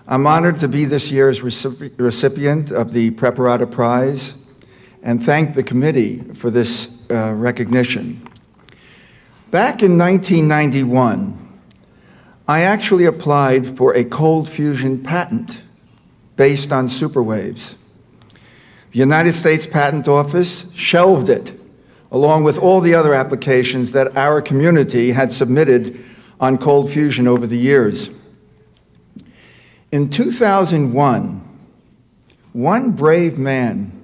I'm honored to be this year's recipient of the Preparata Prize and thank the committee for this recognition. Back in 1991, I actually applied for a cold fusion patent based on superwaves. The United States Patent Office shelved it, along with all the other applications that our community had submitted on cold fusion over the years. In 2001, one brave man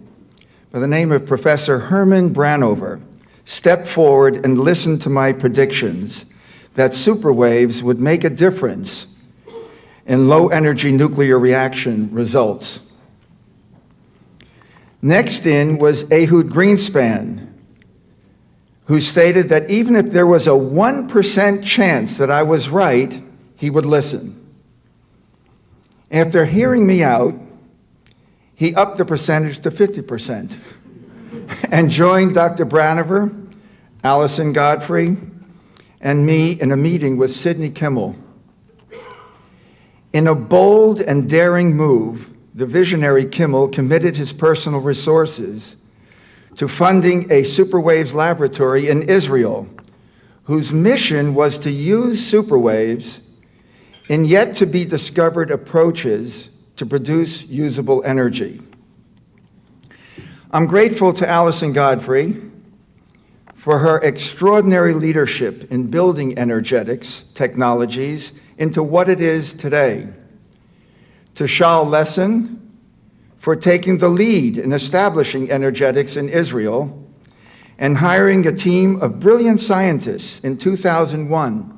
by the name of Professor Herman Branover stepped forward and listened to my predictions that superwaves would make a difference in low-energy nuclear reaction results. Next in was Ehud Greenspan, who stated that even if there was a 1% chance that I was right, he would listen. After hearing me out, he upped the percentage to 50% and joined Dr. Branover, Allison Godfrey, and me in a meeting with Sidney Kimmel. In a bold and daring move, the visionary Kimmel committed his personal resources to funding a superwaves laboratory in Israel, whose mission was to use superwaves in yet-to-be-discovered approaches to produce usable energy. I'm grateful to Allison Godfrey for her extraordinary leadership in building energetics technologies into what it is today. To Shaul Lessin for taking the lead in establishing energetics in Israel and hiring a team of brilliant scientists in 2001.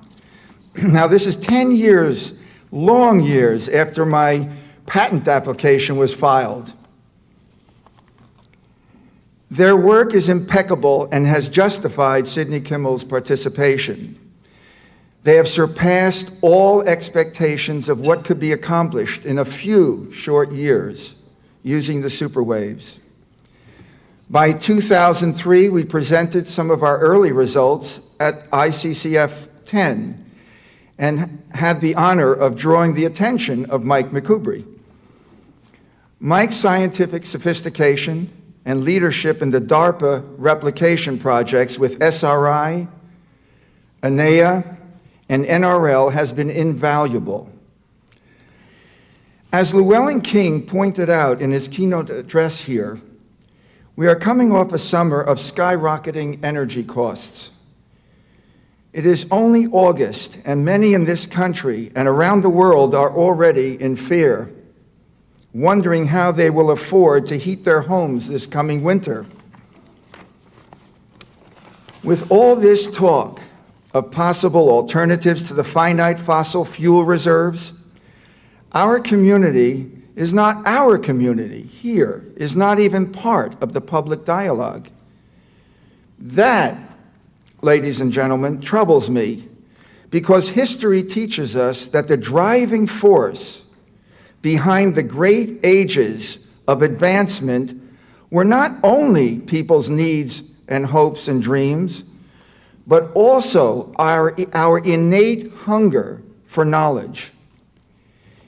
Now, this is 10 years, long years, after my patent application was filed. Their work is impeccable and has justified Sidney Kimmel's participation. They have surpassed all expectations of what could be accomplished in a few short years using the superwaves. By 2003, we presented some of our early results at ICCF 10 and had the honor of drawing the attention of Mike McCubry. Mike's scientific sophistication and leadership in the DARPA replication projects with SRI, ANEA, and NRL has been invaluable. As Llewellyn King pointed out in his keynote address here, we are coming off a summer of skyrocketing energy costs. It is only August, and many in this country and around the world are already in fear, wondering how they will afford to heat their homes this coming winter. With all this talk of possible alternatives to the finite fossil fuel reserves, our community is not our community here, is not even part of the public dialogue. That, ladies and gentlemen, troubles me, because history teaches us that the driving force behind the great ages of advancement were not only people's needs and hopes and dreams, but also our innate hunger for knowledge.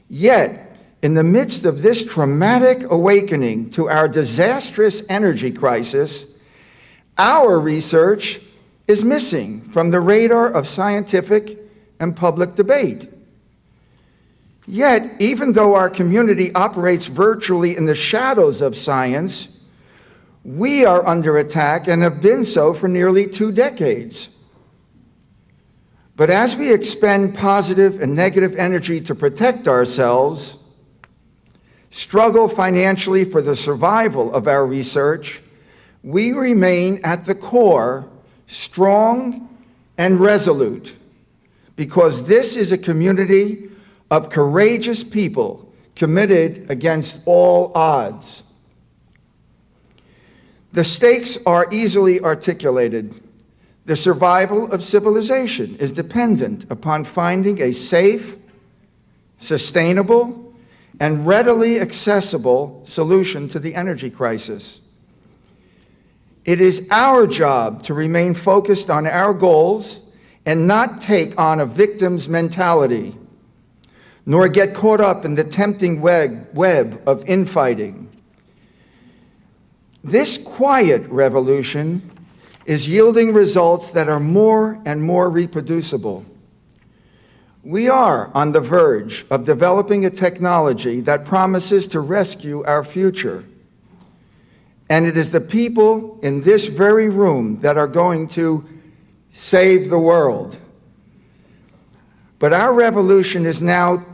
Yet, in the midst of this traumatic awakening to our disastrous energy crisis, our research is missing from the radar of scientific and public debate. Yet, even though our community operates virtually in the shadows of science, we are under attack and have been so for nearly 2 decades. But as we expend positive and negative energy to protect ourselves, struggle financially for the survival of our research, we remain at the core strong and resolute, because this is a community of courageous people committed against all odds. The stakes are easily articulated. The survival of civilization is dependent upon finding a safe, sustainable, and readily accessible solution to the energy crisis. It is our job to remain focused on our goals and not take on a victim's mentality, nor get caught up in the tempting web of infighting. This quiet revolution is yielding results that are more and more reproducible. We are on the verge of developing a technology that promises to rescue our future. And it is the people in this very room that are going to save the world. But our revolution is now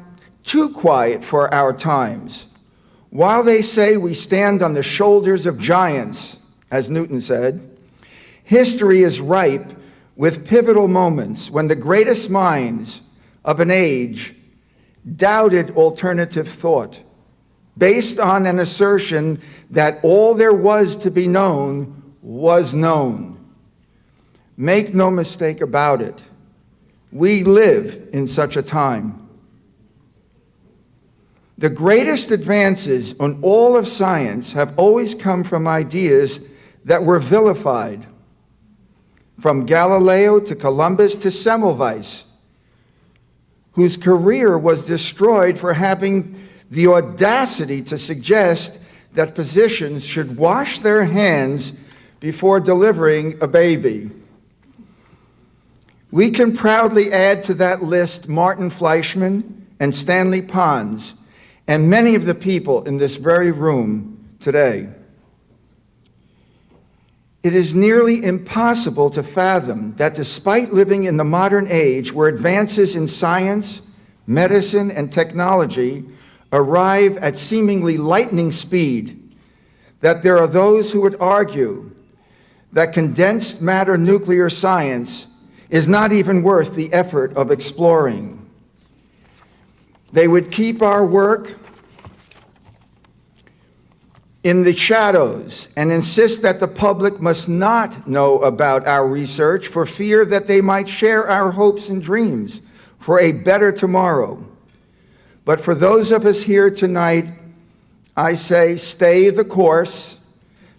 too quiet for our times. While they say we stand on the shoulders of giants, as Newton said, history is ripe with pivotal moments when the greatest minds of an age doubted alternative thought, based on an assertion that all there was to be known was known. Make no mistake about it, we live in such a time. The greatest advances on all of science have always come from ideas that were vilified, from Galileo to Columbus to Semmelweis, whose career was destroyed for having the audacity to suggest that physicians should wash their hands before delivering a baby. We can proudly add to that list Martin Fleischmann and Stanley Pons, and many of the people in this very room today. It is nearly impossible to fathom that despite living in the modern age where advances in science, medicine, and technology arrive at seemingly lightning speed, that there are those who would argue that condensed matter nuclear science is not even worth the effort of exploring. They would keep our work in the shadows and insist that the public must not know about our research for fear that they might share our hopes and dreams for a better tomorrow. But for those of us here tonight, I say stay the course,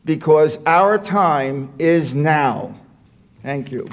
because our time is now. Thank you.